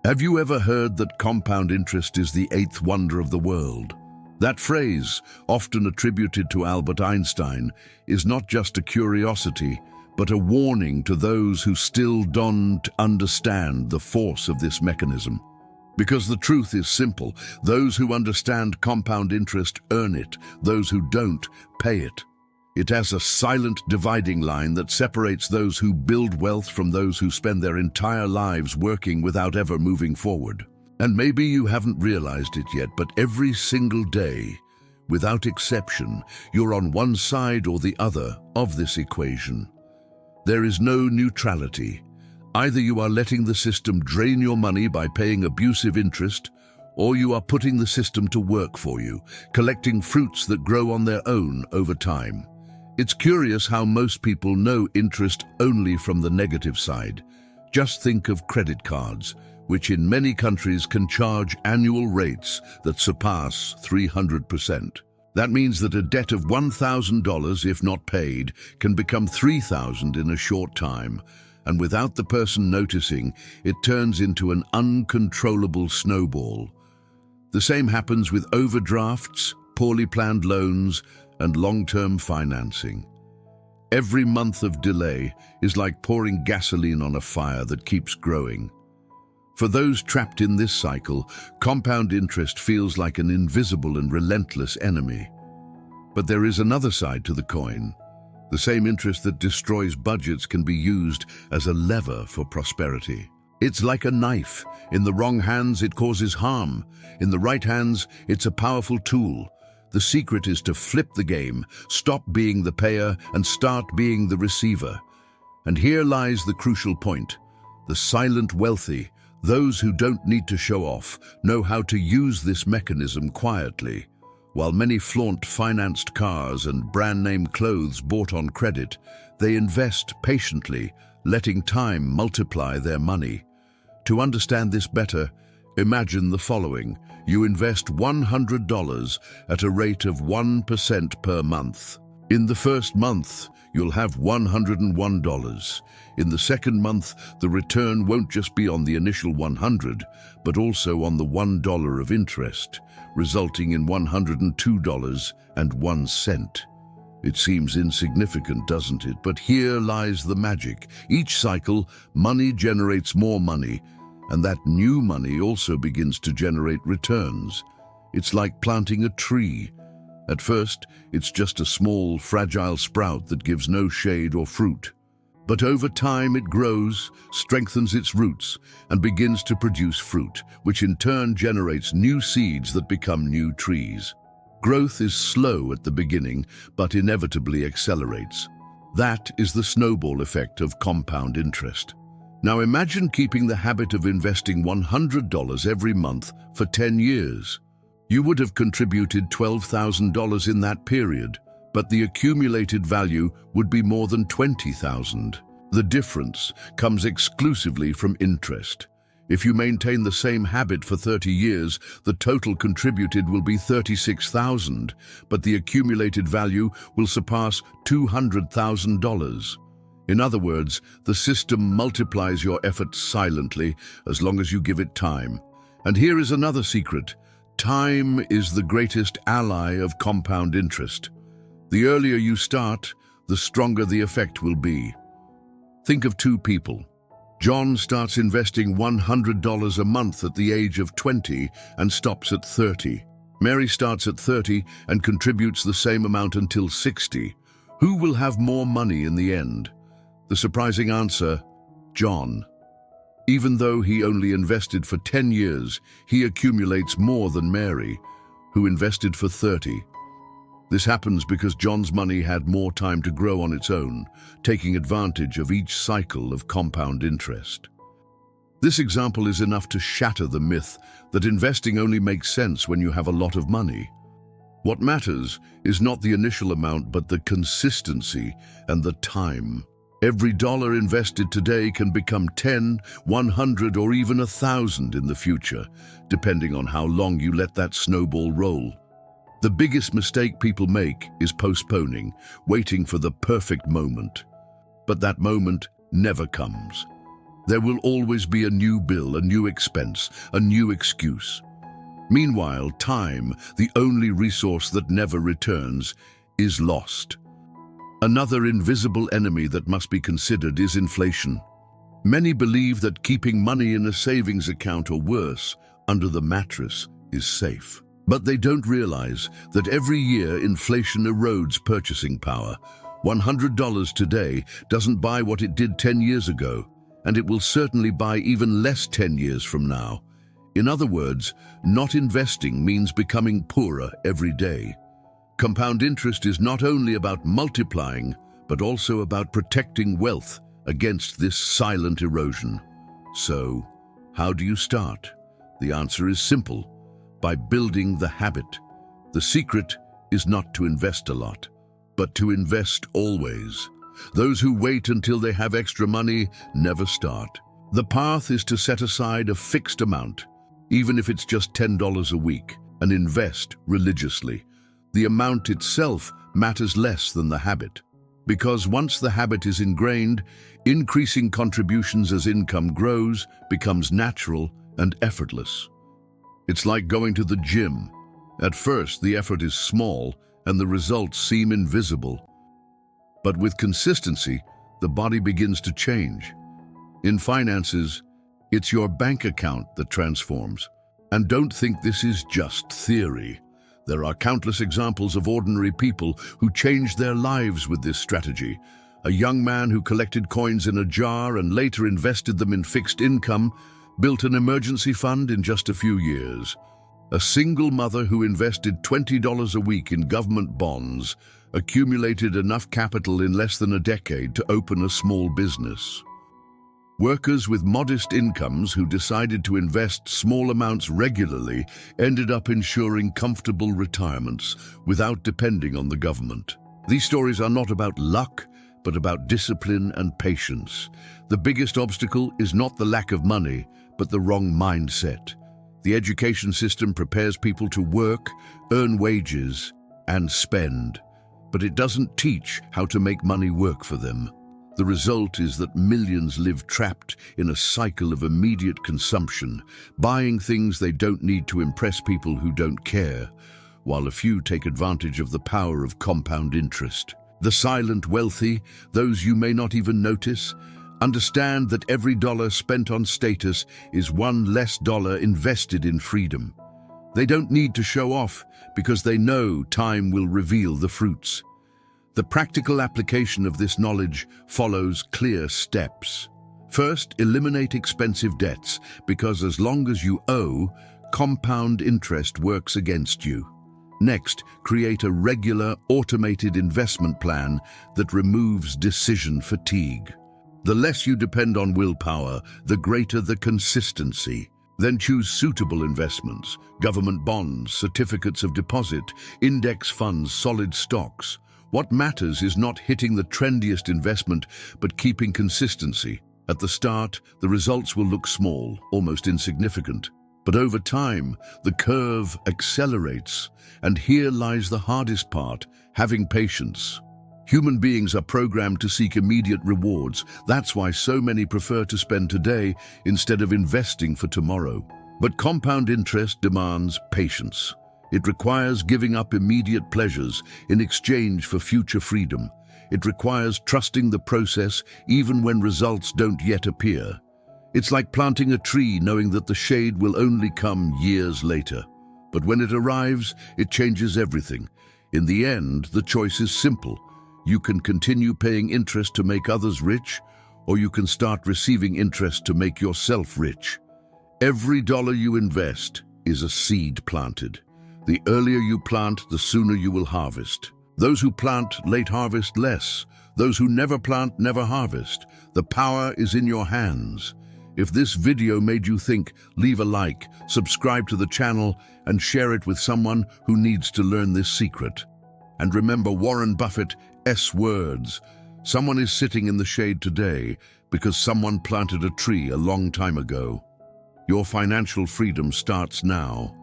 Have you ever heard that compound interest is the eighth wonder of the world? That phrase, often attributed to Albert Einstein, is not just a curiosity, but a warning to those who still don't understand the force of this mechanism. Because the truth is simple: those who understand compound interest earn it, those who don't pay it. It has a silent dividing line that separates those who build wealth from those who spend their entire lives working without ever moving forward. And maybe you haven't realized it yet, but every single day, without exception, you're on one side or the other of this equation. There is no neutrality. Either you are letting the system drain your money by paying abusive interest, or you are putting the system to work for you, collecting fruits that grow on their own over time. It's curious how most people know interest only from the negative side. Just think of credit cards, which in many countries can charge annual rates that surpass 300%. That means that a debt of $1,000, if not paid, can become $3,000 in a short time. And without the person noticing, it turns into an uncontrollable snowball. The same happens with overdrafts, poorly planned loans, and long-term financing. Every month of delay is like pouring gasoline on a fire that keeps growing. For those trapped in this cycle, compound interest feels like an invisible and relentless enemy. But there is another side to the coin. The same interest that destroys budgets can be used as a lever for prosperity. It's like a knife. In the wrong hands, it causes harm. In the right hands, it's a powerful tool. The secret is to flip the game, stop being the payer and start being the receiver. And here lies the crucial point. The silent wealthy, those who don't need to show off, know how to use this mechanism quietly. While many flaunt financed cars and brand-name clothes bought on credit, they invest patiently, letting time multiply their money. To understand this better, imagine the following. You invest $100 at a rate of 1% per month. In the first month, you'll have $101. In the second month, the return won't just be on the initial $100, but also on the $1 of interest, resulting in $102.01. It seems insignificant, doesn't it? But here lies the magic. Each cycle, money generates more money, and that new money also begins to generate returns. It's like planting a tree. At first, it's just a small, fragile sprout that gives no shade or fruit. But over time it grows, strengthens its roots, and begins to produce fruit, which in turn generates new seeds that become new trees. Growth is slow at the beginning, but inevitably accelerates. That is the snowball effect of compound interest. Now imagine keeping the habit of investing $100 every month for 10 years. You would have contributed $12,000 in that period, but the accumulated value would be more than $20,000. The difference comes exclusively from interest. If you maintain the same habit for 30 years, the total contributed will be $36,000, but the accumulated value will surpass $200,000. In other words, the system multiplies your efforts silently as long as you give it time. And here is another secret. Time is the greatest ally of compound interest. The earlier you start, the stronger the effect will be. Think of two people. John starts investing $100 a month at the age of 20 and stops at 30. Mary starts at 30 and contributes the same amount until 60. Who will have more money in the end? The surprising answer, John. Even though he only invested for 10 years, he accumulates more than Mary, who invested for 30. This happens because John's money had more time to grow on its own, taking advantage of each cycle of compound interest. This example is enough to shatter the myth that investing only makes sense when you have a lot of money. What matters is not the initial amount, but the consistency and the time. Every dollar invested today can become 10, 100, or even 1,000 in the future, depending on how long you let that snowball roll. The biggest mistake people make is postponing, waiting for the perfect moment. But that moment never comes. There will always be a new bill, a new expense, a new excuse. Meanwhile, time, the only resource that never returns, is lost. Another invisible enemy that must be considered is inflation. Many believe that keeping money in a savings account or worse, under the mattress, is safe. But they don't realize that every year inflation erodes purchasing power. $100 today doesn't buy what it did 10 years ago, and it will certainly buy even less 10 years from now. In other words, not investing means becoming poorer every day. Compound interest is not only about multiplying, but also about protecting wealth against this silent erosion. So, how do you start? The answer is simple: by building the habit. The secret is not to invest a lot, but to invest always. Those who wait until they have extra money never start. The path is to set aside a fixed amount, even if it's just $10 a week, and invest religiously. The amount itself matters less than the habit, because once the habit is ingrained, increasing contributions as income grows becomes natural and effortless. It's like going to the gym. At first, the effort is small and the results seem invisible. But with consistency, the body begins to change. In finances, it's your bank account that transforms. And don't think this is just theory. There are countless examples of ordinary people who changed their lives with this strategy. A young man who collected coins in a jar and later invested them in fixed income built an emergency fund in just a few years. A single mother who invested $20 a week in government bonds accumulated enough capital in less than a decade to open a small business. Workers with modest incomes who decided to invest small amounts regularly ended up ensuring comfortable retirements without depending on the government. These stories are not about luck, but about discipline and patience. The biggest obstacle is not the lack of money, but the wrong mindset. The education system prepares people to work, earn wages, and spend, but it doesn't teach how to make money work for them. The result is that millions live trapped in a cycle of immediate consumption, buying things they don't need to impress people who don't care, while a few take advantage of the power of compound interest. The silent wealthy, those you may not even notice, understand that every dollar spent on status is one less dollar invested in freedom. They don't need to show off because they know time will reveal the fruits. The practical application of this knowledge follows clear steps. First, eliminate expensive debts, because as long as you owe, compound interest works against you. Next, create a regular, automated investment plan that removes decision fatigue. The less you depend on willpower, the greater the consistency. Then choose suitable investments: government bonds, certificates of deposit, index funds, solid stocks. What matters is not hitting the trendiest investment, but keeping consistency. At the start, the results will look small, almost insignificant. But over time, the curve accelerates, and here lies the hardest part: having patience. Human beings are programmed to seek immediate rewards. That's why so many prefer to spend today instead of investing for tomorrow. But compound interest demands patience. It requires giving up immediate pleasures in exchange for future freedom. It requires trusting the process even when results don't yet appear. It's like planting a tree knowing that the shade will only come years later. But when it arrives, it changes everything. In the end, the choice is simple. You can continue paying interest to make others rich, or you can start receiving interest to make yourself rich. Every dollar you invest is a seed planted. The earlier you plant, the sooner you will harvest. Those who plant late harvest less. Those who never plant never harvest. The power is in your hands. If this video made you think, leave a like, subscribe to the channel, and share it with someone who needs to learn this secret. And remember Warren Buffett's words: someone is sitting in the shade today because someone planted a tree a long time ago. Your financial freedom starts now.